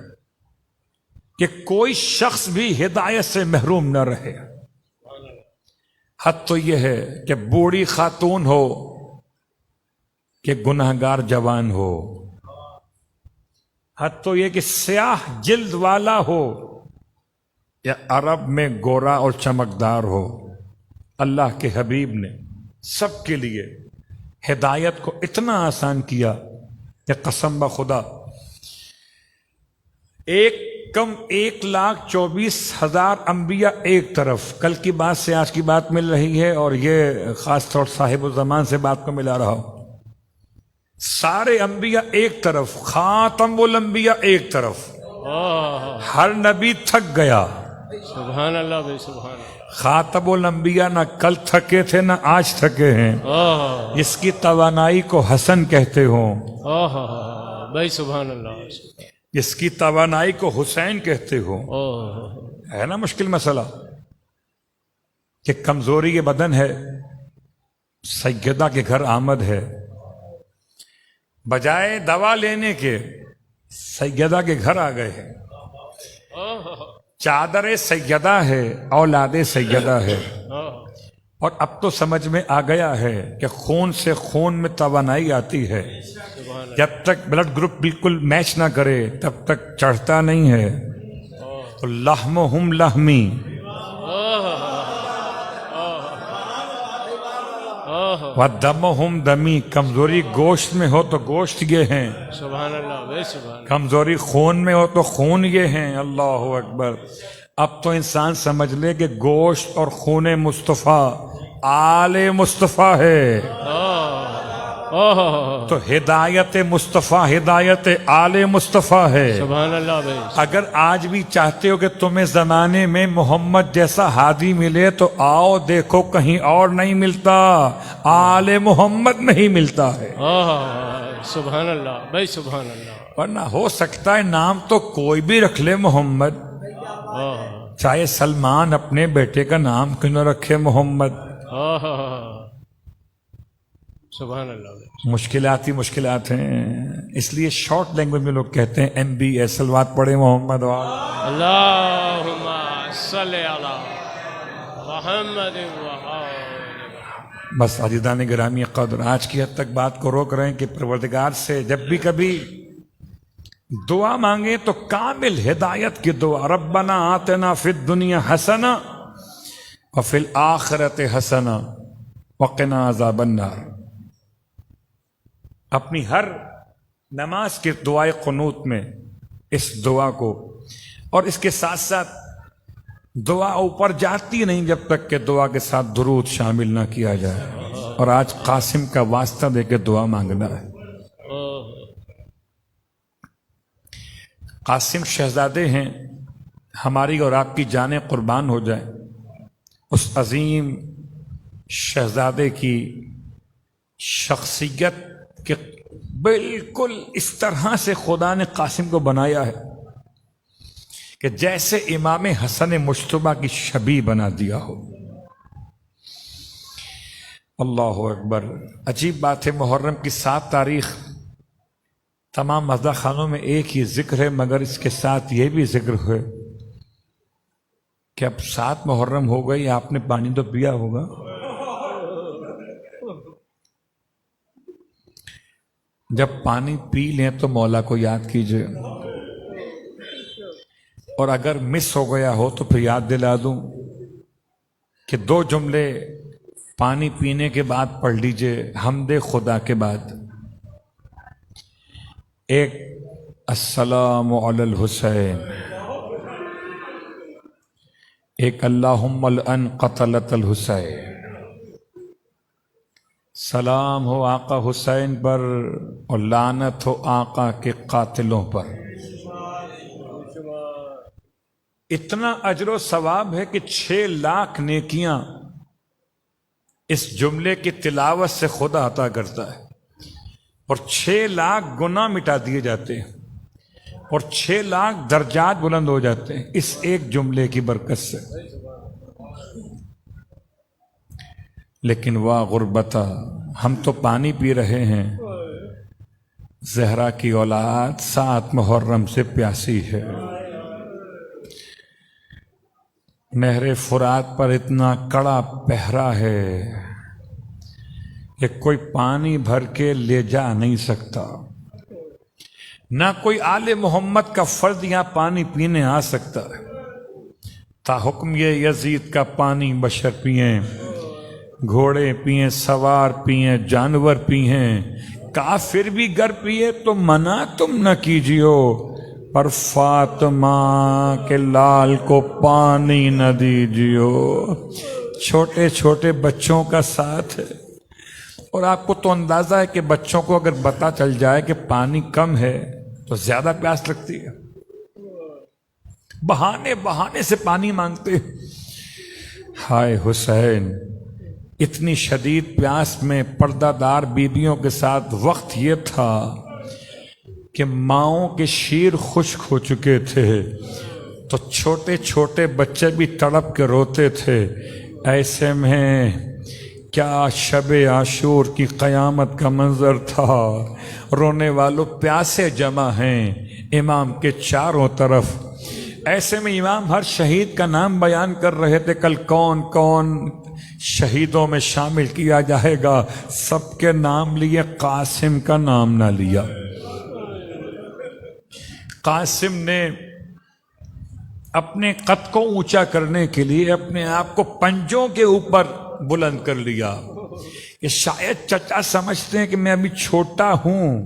کہ کوئی شخص بھی ہدایت سے محروم نہ رہے. حد تو یہ ہے کہ بوڑھی خاتون ہو کہ گنہگار جوان ہو، حد تو یہ کہ سیاہ جلد والا ہو یا عرب میں گورا اور چمکدار ہو، اللہ کے حبیب نے سب کے لیے ہدایت کو اتنا آسان کیا کہ قسم بخدا 1,24,000 انبیاء ایک طرف، کل کی بات سے آج کی بات مل رہی ہے اور یہ خاص طور صاحب الزمان سے بات کو ملا رہا ہوں. سارے انبیاء ایک طرف، خاتم الانبیاء ایک طرف، ہر نبی تھک گیا. سبحان اللہ بھائی، سبحان اللہ. خاتم الانبیاء نہ کل تھکے تھے نہ آج تھکے ہیں. اس کی توانائی کو حسن کہتے ہوں، بھائی سبحان اللہ. اس کی توانائی کو حسین کہتے ہوں. ہے نا مشکل مسئلہ کہ کمزوری یہ بدن ہے. سیدہ کے گھر آمد ہے، بجائے دوا لینے کے سیدہ کے گھر آ گئے ہیں. چادر سیدہ ہے، اولاد سیدہ ہے. اور اب تو سمجھ میں آ گیا ہے کہ خون سے خون میں توانائی آتی ہے. جب تک بلڈ گروپ بالکل میچ نہ کرے تب تک چڑھتا نہیں ہے. تو لحمہم لحمی، ودمہم دمی. کمزوری گوشت میں ہو تو گوشت یہ ہیں، سبحان اللہ بھائی، سبحان. کمزوری خون میں ہو تو خون یہ ہیں. اللہ اکبر. اب تو انسان سمجھ لے کہ گوشت اور خون مصطفیٰ آل مصطفیٰ ہے. تو ہدایت مصطفیٰ ہدایت آل مصطفیٰ ہے. سبحان اللہ بھائی. اگر آج بھی چاہتے ہو کہ تمہیں زمانے میں محمد جیسا ہادی ملے تو آؤ دیکھو کہیں اور نہیں ملتا، آل محمد میں ہی ملتا ہے. سبحان اللہ بھائی، سبحان اللہ. ورنہ ہو سکتا ہے نام تو کوئی بھی رکھ لے محمد، چاہے سلمان اپنے بیٹے کا نام کیوں نہ رکھے محمد. سبحان اللہ. مشکلات ہی مشکلات ہیں. اس لیے شارٹ لینگویج میں لوگ کہتے ہیں MBA سلوات پڑھے محمد والا. اللہم صلی علی محمد بس عزیزان گرامی قدر، آج کی حد تک بات کو روک رہے ہیں کہ پروردگار سے جب بھی کبھی دعا مانگیں تو کامل ہدایت کی دعا. ربنا آتنا فی الدنیا حسنہ وفی الآخرۃ حسنہ وقنا عذاب النار. اپنی ہر نماز کی دعائے قنوت میں اس دعا کو، اور اس کے ساتھ ساتھ دعا اوپر جاتی نہیں جب تک کہ دعا کے ساتھ درود شامل نہ کیا جائے. اور آج قاسم کا واسطہ دے کے دعا مانگنا ہے. قاسم شہزادے ہیں، ہماری اور آپ کی جانیں قربان ہو جائیں. اس عظیم شہزادے کی شخصیت کہ بالکل اس طرح سے خدا نے قاسم کو بنایا ہے کہ جیسے امام حسن مجتبیٰ کی شبیہ بنا دیا ہو. اللہ اکبر. عجیب بات ہے، محرم کی 7 تاریخ تمام مزدہ خانوں میں ایک ہی ذکر ہے، مگر اس کے ساتھ یہ بھی ذکر ہے کہ اب 7 محرم ہو گئی، آپ نے پانی تو پیا ہوگا. جب پانی پی لیں تو مولا کو یاد کیجئے، اور اگر مس ہو گیا ہو تو پھر یاد دلا دوں کہ 2 جملے پانی پینے کے بعد پڑھ لیجئے حمد خدا کے بعد. ایک السلام علی الحسین، ایک اللہم الان قتلت الحسین. سلام ہو آقا حسین پر اور لعنت ہو آقا کے قاتلوں پر. اتنا اجر و ثواب ہے کہ 6 لاکھ نیکیاں اس جملے کی تلاوت سے خدا عطا کرتا ہے، اور 6 لاکھ گناہ مٹا دیے جاتے ہیں، اور 6 لاکھ درجات بلند ہو جاتے ہیں اس ایک جملے کی برکت سے. لیکن واہ غربتا، ہم تو پانی پی رہے ہیں زہرا کی اولاد 7 محرم سے پیاسی ہے. نہر فرات پر اتنا کڑا پہرا ہے کہ کوئی پانی بھر کے لے جا نہیں سکتا. نہ کوئی آل محمد کا فرد یہاں پانی پینے آ سکتا ہے. تا حکم یہ یزید کا پانی بشر پئیں، گھوڑے پئیں، سوار پئیں، جانور پئیں، کافر بھی گر پیے تو منع تم نہ کیجیو، پر فاطمہ کے لال کو پانی نہ دیجیو. چھوٹے چھوٹے بچوں کا ساتھ ہے. اور آپ کو تو اندازہ ہے کہ بچوں کو اگر پتہ چل جائے کہ پانی کم ہے تو زیادہ پیاس لگتی ہے، بہانے سے پانی مانگتے. ہائے حسین، اتنی شدید پیاس میں پردہ دار بیویوں کے ساتھ وقت یہ تھا کہ ماؤں کے شیر خشک ہو چکے تھے تو چھوٹے چھوٹے بچے بھی تڑپ کے روتے تھے. ایسے میں کیا شب عاشور کی قیامت کا منظر تھا. رونے والوں پیاسے جمع ہیں امام کے چاروں طرف. ایسے میں امام ہر شہید کا نام بیان کر رہے تھے. کل کون کون شہیدوں میں شامل کیا جائے گا، سب کے نام لیے، قاسم کا نام نہ لیا. قاسم نے اپنے قد کو اونچا کرنے کے لیے اپنے آپ کو پنجوں کے اوپر بلند کر لیا کہ شاید چچا سمجھتے ہیں کہ میں ابھی چھوٹا ہوں،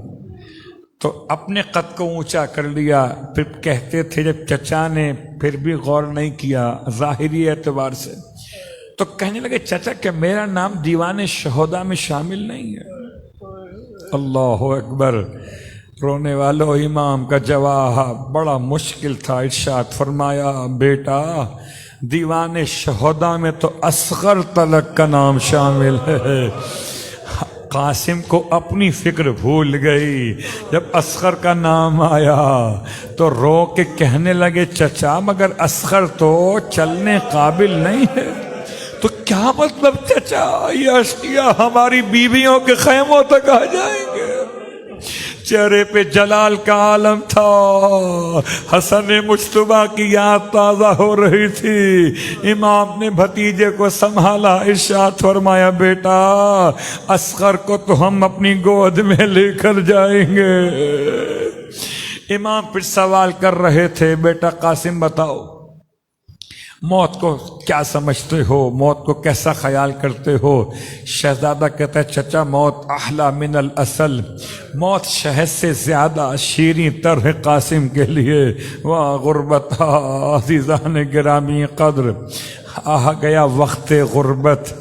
تو اپنے قد کو اونچا کر لیا. پھر کہتے تھے جب چچا نے پھر بھی غور نہیں کیا ظاہری اعتبار سے، تو کہنے لگے چچا کہ میرا نام دیوان شہداء میں شامل نہیں ہے. اللہ اکبر. رونے والوں امام کا جواب بڑا مشکل تھا. ارشاد فرمایا بیٹا دیوان شہداء میں تو اصغر تلک کا نام شامل ہے. قاسم کو اپنی فکر بھول گئی. جب اصغر کا نام آیا تو رو کے کہنے لگے چچا مگر اصغر تو چلنے قابل نہیں ہے. تو کیا مطلب چچا، یہ اشقیاء ہماری بیویوں کے خیموں تک آ جائیں گے. چہرے پہ جلال کا عالم تھا. حسن مجتبیٰ کی یاد تازہ ہو رہی تھی. امام نے بھتیجے کو سنبھالا. ارشاد فرمایا بیٹا اصغر کو تو ہم اپنی گود میں لے کر جائیں گے. امام پھر سوال کر رہے تھے بیٹا قاسم بتاؤ موت کو کیا سمجھتے ہو، موت کو کیسا خیال کرتے ہو؟ شہزادہ کہتا ہے چچا موت احلی من الاصل، موت شہد سے زیادہ شیریں تر ہے قاسم کے لیے. واہ غربت عزیزان گرامی قدر، آ گیا وقت غربت.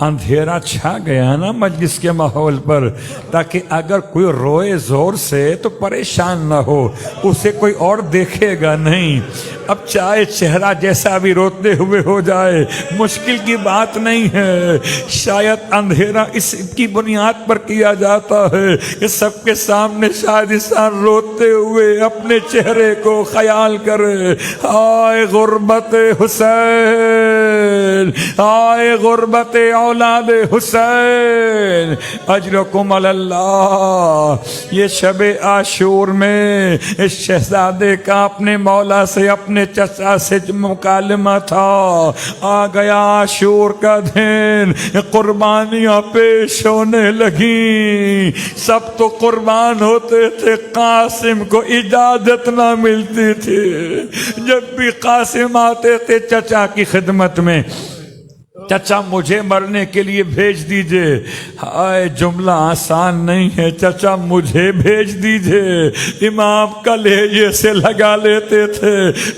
اندھیرا چھا گیا نا مجلس کے ماحول پر، تاکہ اگر کوئی روئے زور سے تو پریشان نہ ہو، اسے کوئی اور دیکھے گا نہیں. اب چاہے چہرہ جیسا بھی روتے ہوئے ہو جائے مشکل کی بات نہیں ہے. شاید اندھیرا اس کی بنیاد پر کیا جاتا ہے کہ سب کے سامنے شاید انسان روتے ہوئے اپنے چہرے کو خیال کرے. آئے غربت حسین، آئے غربت اولاد حسین، اجرکم علی اللہ. یہ شب عاشور میں اس شہزادے کا اپنے مولا سے اپنے چچا سے مکالمہ تھا. آ گیا عاشور کا دن، قربانیاں پیش ہونے لگیں. سب تو قربان ہوتے تھے، قاسم کو اجازت نہ ملتی تھی. جب بھی قاسم آتے تھے چچا کی خدمت میں، چچا مجھے مرنے کے لیے بھیج دیجئے. ہائے جملہ آسان نہیں ہے، چچا مجھے بھیج دیجئے. امام کا لہجے سے لگا لیتے تھے.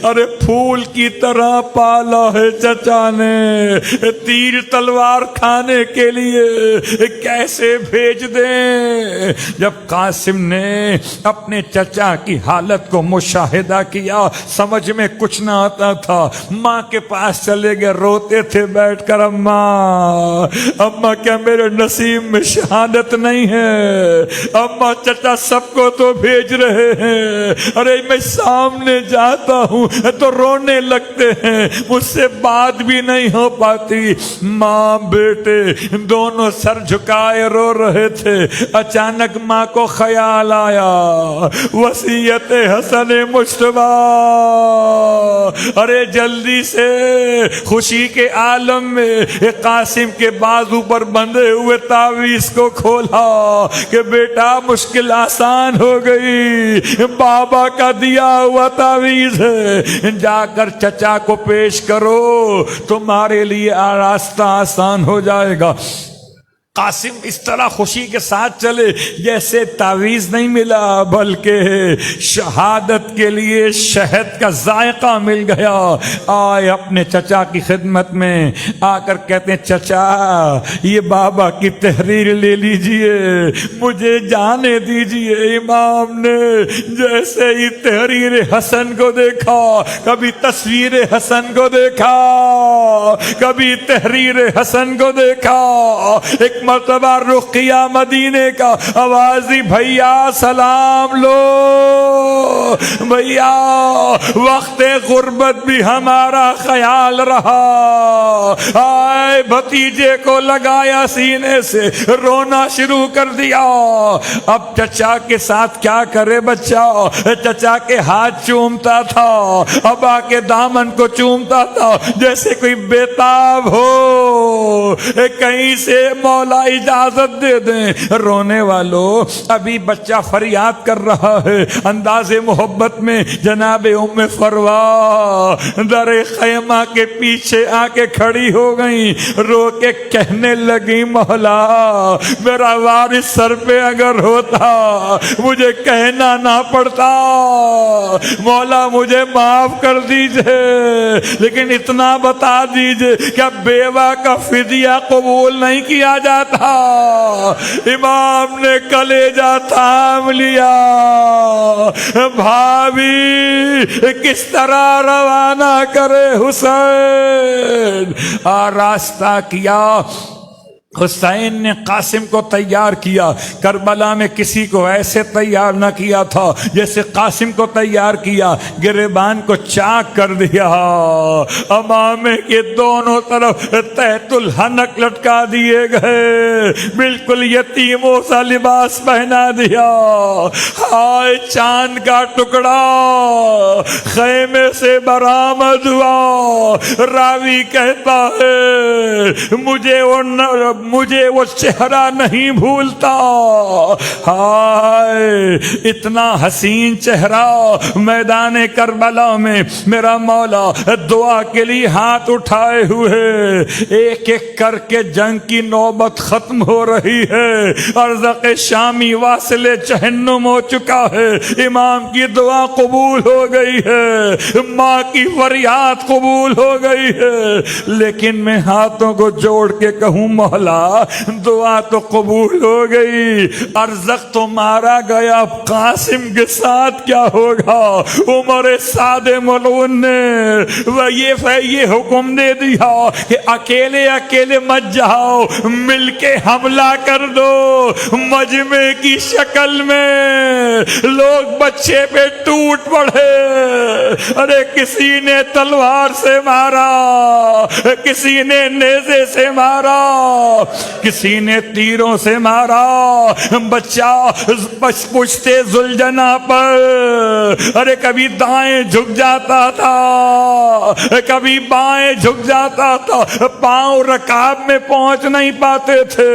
ارے پھول کی طرح پالا ہے چچا نے، تیر تلوار کھانے کے لیے کیسے بھیج دیں. جب قاسم نے اپنے چچا کی حالت کو مشاہدہ کیا، سمجھ میں کچھ نہ آتا تھا. ماں کے پاس چلے گئے، روتے تھے بیٹھ کر. اماں کیا میرے نصیب میں شہادت نہیں ہے؟ اماں چچا سب کو تو بھیج رہے ہیں، ارے میں سامنے جاتا ہوں تو رونے لگتے ہیں، مجھ سے بات بھی نہیں ہو پاتی۔ ماں بیٹے دونوں سر جھکائے رو رہے تھے، اچانک ماں کو خیال آیا وصیت حسن مجتبیٰ، ارے جلدی سے خوشی کے عالم میں قاسم کے بازو پر بندھے ہوئے تعویذ کو کھولا کہ بیٹا مشکل آسان ہو گئی، بابا کا دیا ہوا تعویذ ہے، جا کر چچا کو پیش کرو، تمہارے لیے راستہ آسان ہو جائے گا۔ قاسم اس طرح خوشی کے ساتھ چلے جیسے تعویذ نہیں ملا بلکہ شہادت کے لیے شہد کا ذائقہ مل گیا۔ آئے اپنے چچا کی خدمت میں، آ کر کہتے ہیں چچا یہ بابا کی تحریر لے لیجئے، مجھے جانے دیجئے۔ امام نے جیسے ہی تحریر حسن کو دیکھا، کبھی تصویر حسن کو دیکھا، کبھی تحریر حسن کو دیکھا، ایک مرتبہ رخ کیا مدینے کا، آوازی بھیا سلام لو، بھیا وقت غربت بھی ہمارا خیال رہا۔ آئے بھتیجے کو لگایا سینے سے، رونا شروع کر دیا۔ اب چچا کے ساتھ کیا کرے بچہ، چچا کے ہاتھ چومتا تھا، ابا کے دامن کو چومتا تھا جیسے کوئی بیتاب ہو، کہیں سے مولا اجازت دے دیں۔ رونے والوں ابھی بچہ فریاد کر رہا ہے، انداز محبت میں جناب ام فروا در خیمہ کے پیچھے آ کے کھڑی ہو گئی، رو کے کہنے لگی مولا میرا وارث سر پہ اگر ہوتا مجھے کہنا نہ پڑتا، مولا مجھے معاف کر دیجئے، لیکن اتنا بتا دیجئے کہ بیوہ کا فدیہ قبول نہیں کیا جاتا۔ امام نے کلیجہ تھام لیا، بھابھی کس طرح روانہ کرے حسین، راستہ کیا۔ حسین نے قاسم کو تیار کیا، کربلا میں کسی کو ایسے تیار نہ کیا تھا جیسے قاسم کو تیار کیا، گریبان کو چاک کر دیا، امامے کے دونوں طرف تحت الحنک لٹکا دیے گئے، بالکل یتیموں سا لباس پہنا دیا۔ ہائے چاند کا ٹکڑا خیمے سے برآمد ہوا، راوی کہتا ہے مجھے وہ چہرہ نہیں بھولتا، ہائے اتنا حسین چہرہ میدان کربلا میں میرا مولا دعا کے لیے ہاتھ اٹھائے ہوئے، ایک ایک کر کے جنگ کی نوبت ختم ہو رہی ہے، ارزق شامی واصل جہنم ہو چکا ہے، امام کی دعا قبول ہو گئی ہے، ماں کی فریاد قبول ہو گئی ہے، لیکن میں ہاتھوں کو جوڑ کے کہوں مولا دعا تو قبول ہو گئی، ارزق تو مارا گیا، قاسم کے ساتھ کیا ہوگا؟ عمر سعد ملعون نے یہ حکم دے دیا کہ اکیلے مت جاؤ، مل کے حملہ کر دو۔ مجمع کی شکل میں لوگ بچے پہ ٹوٹ پڑے، ارے کسی نے تلوار سے مارا، کسی نے نیزے سے مارا، کسی نے تیروں سے مارا، بچہ پشتے زلجنا پر، ارے کبھی دائیں جھک جاتا تھا، کبھی بائیں جھک جاتا تھا، پاؤں رکاب میں پہنچ نہیں پاتے تھے،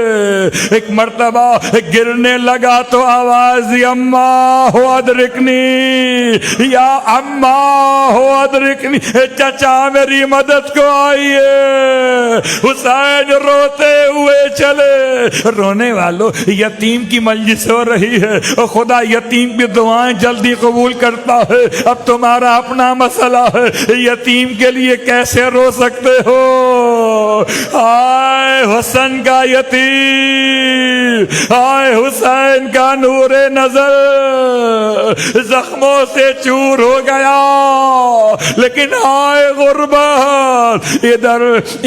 ایک مرتبہ گرنے لگا تو آواز اماں ہو ادرکنی، یا اماں ہو ادرکنی، چچا میری مدد کو آئیے۔ حسین روتے ہوئے چلے، رونے والوں یتیم کی مجلس ہو رہی ہے، خدا یتیم کی دعائیں جلدی قبول کرتا ہے، اب تمہارا اپنا مسئلہ ہے، یتیم کے لیے کیسے رو سکتے ہو؟ آئے حسن کا یتیم، آئے حسین کا نور نظر زخموں سے چور ہو گیا، لیکن آئے غربت، ادھر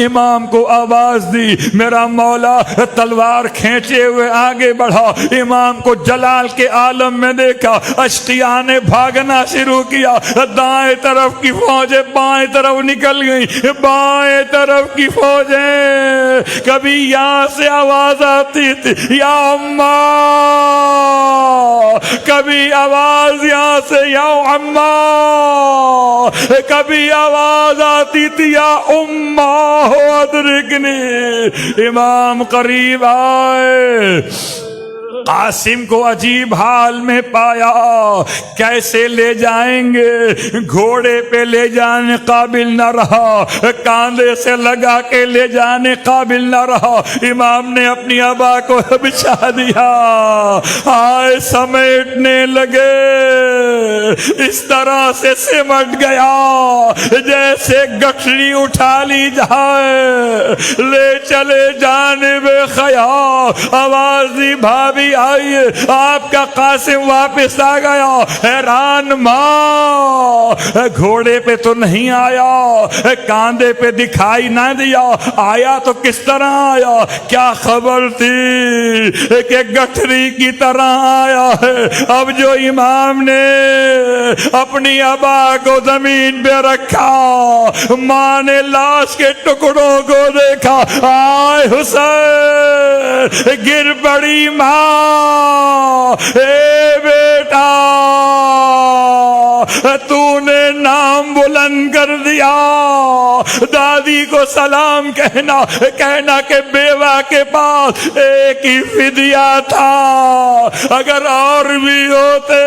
امام کو آواز دی، میرا مولا تلوار کھینچے ہوئے آگے بڑھا، امام کو جلال کے عالم میں دیکھا، اشقیاء نے بھاگنا شروع کیا، دائیں طرف کی فوجیں بائیں طرف نکل گئی، بائیں طرف کی فوجیں، کبھی یہاں سے آواز آتی تھی یا اماں، کبھی آواز یہاں سے یا اماں، کبھی آواز آتی تھی یا اماں ادرکنی۔ امام قریب آئے، قاسم کو عجیب حال میں پایا، کیسے لے جائیں گے، گھوڑے پہ لے جانے قابل نہ رہا، کاندھے سے لگا کے لے جانے قابل نہ رہا، امام نے اپنی ابا کو بچھا دیا، آئے سمیٹنے لگے، اس طرح سے سمٹ گیا جیسے گٹھڑی اٹھا لی جائے، لے چلے جانب خیال، آواز دی بھابھی آئیے، آپ کا قاسم واپس آ گیا، حیران ماں، گھوڑے پہ تو نہیں آیا، کاندھے پہ دکھائی نہ دیا، آیا تو کس طرح آیا، کیا خبر تھی کہ گٹھری کی طرح آیا ہے۔ اب جو امام نے اپنی ابا کو زمین پہ رکھا، ماں نے لاش کے ٹکڑوں کو دیکھا، آئے حسین، گر پڑی ماں، اے بیٹا تو نے نام بلند کر دیا، دادی کو سلام کہنا کہ بیوہ کے پاس ایک ہی فدیہ تھا، اگر اور بھی ہوتے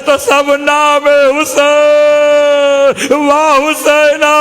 تو سب نام حسین، واہ حسینہ